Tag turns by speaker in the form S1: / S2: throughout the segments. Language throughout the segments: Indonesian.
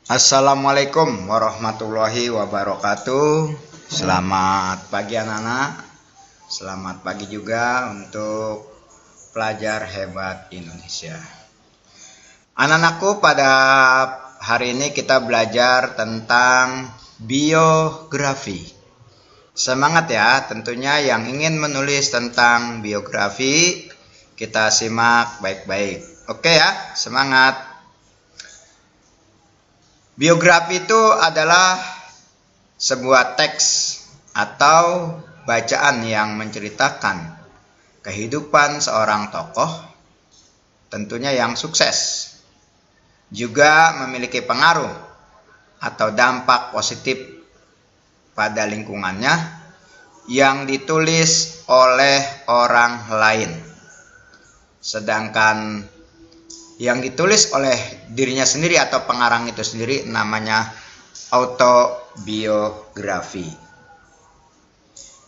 S1: Assalamualaikum warahmatullahi wabarakatuh. Selamat pagi anak-anak. Selamat pagi juga untuk pelajar hebat Indonesia. Anak-anakku, pada hari ini kita belajar tentang biografi. Semangat ya, tentunya yang ingin menulis tentang biografi, kita simak baik-baik. Oke ya, semangat. Biografi itu adalah sebuah teks atau bacaan yang menceritakan kehidupan seorang tokoh, tentunya yang sukses, juga memiliki pengaruh atau dampak positif pada lingkungannya yang ditulis oleh orang lain. Sedangkan yang ditulis oleh dirinya sendiri atau pengarang itu sendiri namanya autobiografi.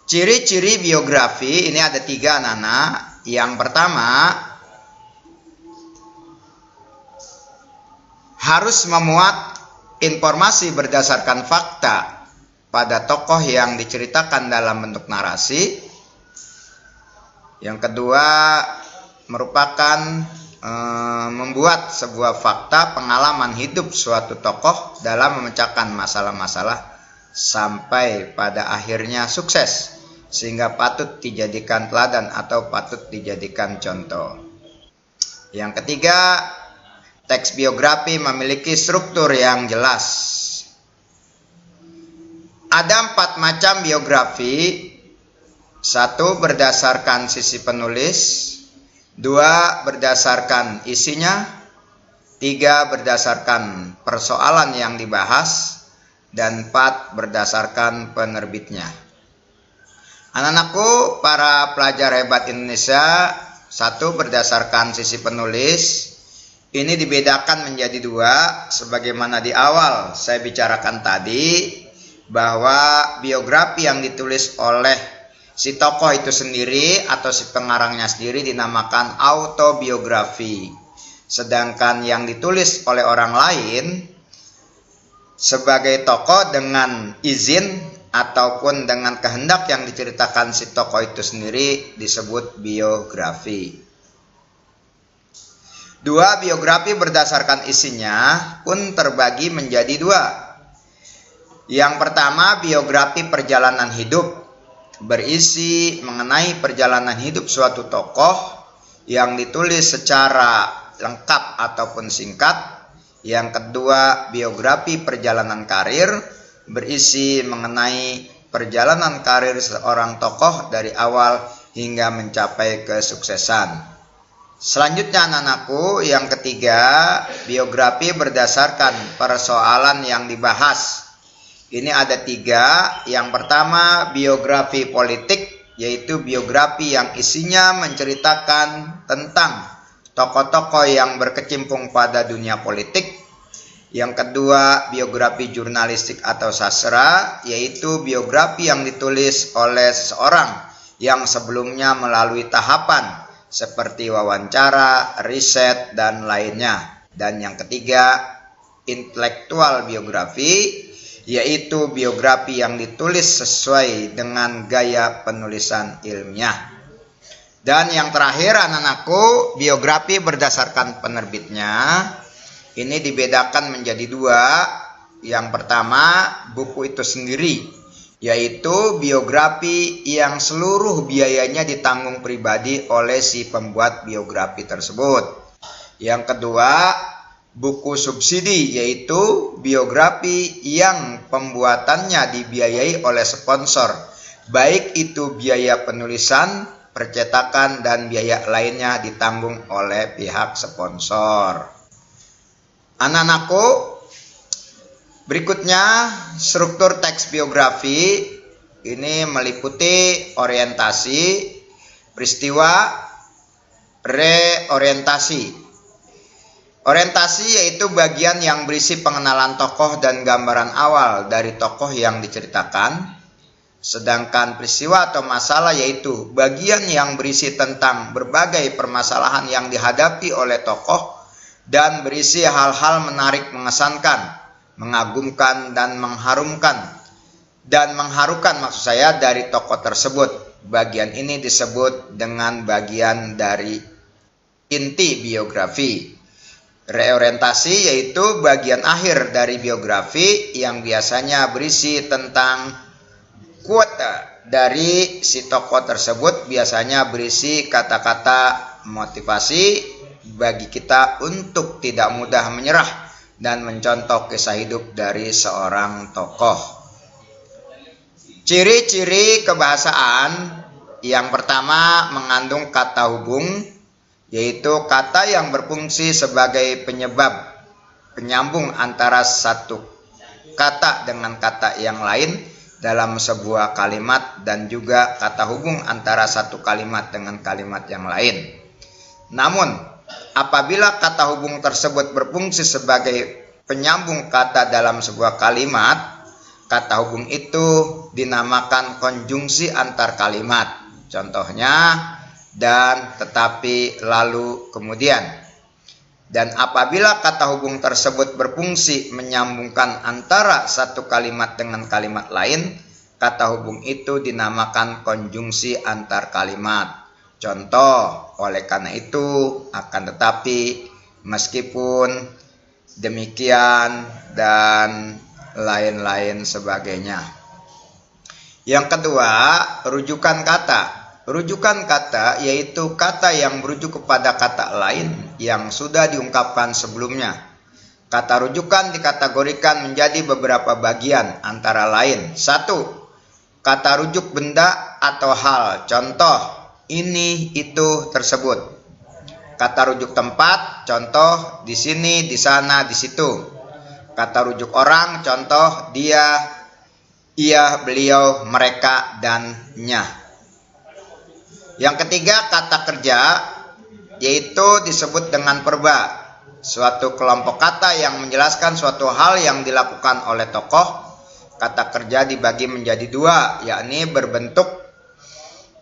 S1: Ciri-ciri biografi ini ada 3 anak-anak. Yang pertama, harus memuat informasi berdasarkan fakta pada tokoh yang diceritakan dalam bentuk narasi. Yang kedua, merupakan membuat sebuah fakta pengalaman hidup suatu tokoh dalam memecahkan masalah-masalah sampai pada akhirnya sukses, sehingga patut dijadikan teladan atau patut dijadikan contoh. Yang ketiga, teks biografi memiliki struktur yang jelas. Ada 4 macam biografi. 1, berdasarkan sisi penulis. 2, berdasarkan isinya. 3, berdasarkan persoalan yang dibahas. Dan 4, berdasarkan penerbitnya. Anak-anakku, para pelajar hebat Indonesia, 1, berdasarkan sisi penulis. Ini dibedakan menjadi 2, sebagaimana di awal saya bicarakan tadi, bahwa biografi yang ditulis oleh si tokoh itu sendiri atau si pengarangnya sendiri dinamakan autobiografi. Sedangkan yang ditulis oleh orang lain sebagai tokoh dengan izin ataupun dengan kehendak yang diceritakan si tokoh itu sendiri disebut biografi. 2, biografi berdasarkan isinya pun terbagi menjadi 2. Yang pertama, biografi perjalanan hidup, berisi mengenai perjalanan hidup suatu tokoh yang ditulis secara lengkap ataupun singkat. Yang kedua, biografi perjalanan karir, berisi mengenai perjalanan karir seorang tokoh dari awal hingga mencapai kesuksesan. Selanjutnya anak-anakku, yang ketiga, biografi berdasarkan persoalan yang dibahas. Ini ada 3. Yang pertama, biografi politik, yaitu biografi yang isinya menceritakan tentang tokoh-tokoh yang berkecimpung pada dunia politik. Yang kedua, biografi jurnalistik atau sastra, yaitu biografi yang ditulis oleh seseorang yang sebelumnya melalui tahapan seperti wawancara, riset, dan lainnya. Dan yang ketiga, intelektual biografi, yaitu biografi yang ditulis sesuai dengan gaya penulisan ilmiah. Dan yang terakhir anak-anakku, biografi berdasarkan penerbitnya. Ini dibedakan menjadi 2. Yang pertama, buku itu sendiri, yaitu biografi yang seluruh biayanya ditanggung pribadi oleh si pembuat biografi tersebut. Yang kedua, buku subsidi, yaitu biografi yang pembuatannya dibiayai oleh sponsor, baik itu biaya penulisan, percetakan, dan biaya lainnya ditanggung oleh pihak sponsor. Anak-anakku, berikutnya struktur teks biografi ini meliputi orientasi, peristiwa, reorientasi. Orientasi yaitu bagian yang berisi pengenalan tokoh dan gambaran awal dari tokoh yang diceritakan. Sedangkan peristiwa atau masalah yaitu bagian yang berisi tentang berbagai permasalahan yang dihadapi oleh tokoh dan berisi hal-hal menarik mengesankan mengagumkan dan mengharumkan. Dan mengharukan maksud saya dari tokoh tersebut. Bagian ini disebut dengan bagian dari inti biografi. Reorientasi yaitu bagian akhir dari biografi yang biasanya berisi tentang quote dari si tokoh tersebut, biasanya berisi kata-kata motivasi bagi kita untuk tidak mudah menyerah dan mencontoh kisah hidup dari seorang tokoh. Ciri-ciri kebahasaan yang pertama mengandung kata hubung, yaitu kata yang berfungsi sebagai penyambung antara satu kata dengan kata yang lain dalam sebuah kalimat dan juga kata hubung antara satu kalimat dengan kalimat yang lain. Namun, apabila kata hubung tersebut berfungsi sebagai penyambung kata dalam sebuah kalimat, kata hubung itu dinamakan konjungsi antar kalimat. Contohnya, dan, tetapi, lalu, kemudian. Dan apabila kata hubung tersebut berfungsi menyambungkan antara satu kalimat dengan kalimat lain, kata hubung itu dinamakan konjungsi antar kalimat. Contoh, oleh karena itu, akan tetapi, meskipun, demikian, dan lain-lain sebagainya. Yang kedua, rujukan kata. Rujukan kata yaitu kata yang merujuk kepada kata lain yang sudah diungkapkan sebelumnya. Kata rujukan dikategorikan menjadi beberapa bagian, antara lain: 1. Kata rujuk benda atau hal. Contoh, ini, itu, tersebut. Kata rujuk tempat. Contoh, di sini, di sana, di situ. Kata rujuk orang, contoh dia, ia, beliau, mereka, dan nya. Yang ketiga, kata kerja, yaitu disebut dengan verba, suatu kelompok kata yang menjelaskan suatu hal yang dilakukan oleh tokoh. Kata kerja dibagi menjadi dua, yakni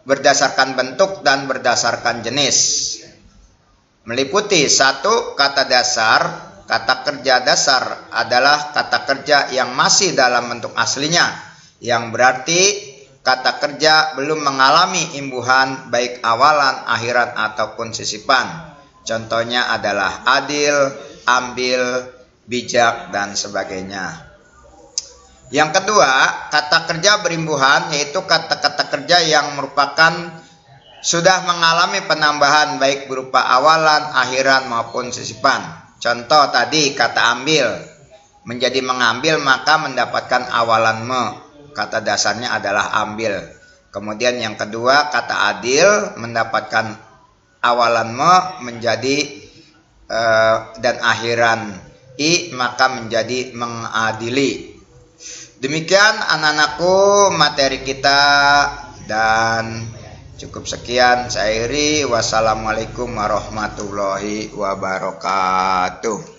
S1: berdasarkan bentuk dan berdasarkan jenis. Meliputi 1. Kata dasar. Kata kerja dasar adalah kata kerja yang masih dalam bentuk aslinya, yang berarti kata kerja belum mengalami imbuhan baik awalan, akhiran, ataupun sisipan. Contohnya adalah adil, ambil, bijak, dan sebagainya. Yang kedua, kata kerja berimbuhan, yaitu kata-kata kerja yang merupakan sudah mengalami penambahan baik berupa awalan, akhiran, maupun sisipan. Contoh tadi kata ambil, menjadi mengambil maka mendapatkan awalan me. Kata dasarnya adalah ambil. Kemudian yang kedua kata adil, mendapatkan awalan me menjadi dan akhiran i, maka menjadi mengadili. Demikian anak-anakku materi kita, dan cukup sekian saya akhiri. Wassalamualaikum warahmatullahi wabarakatuh.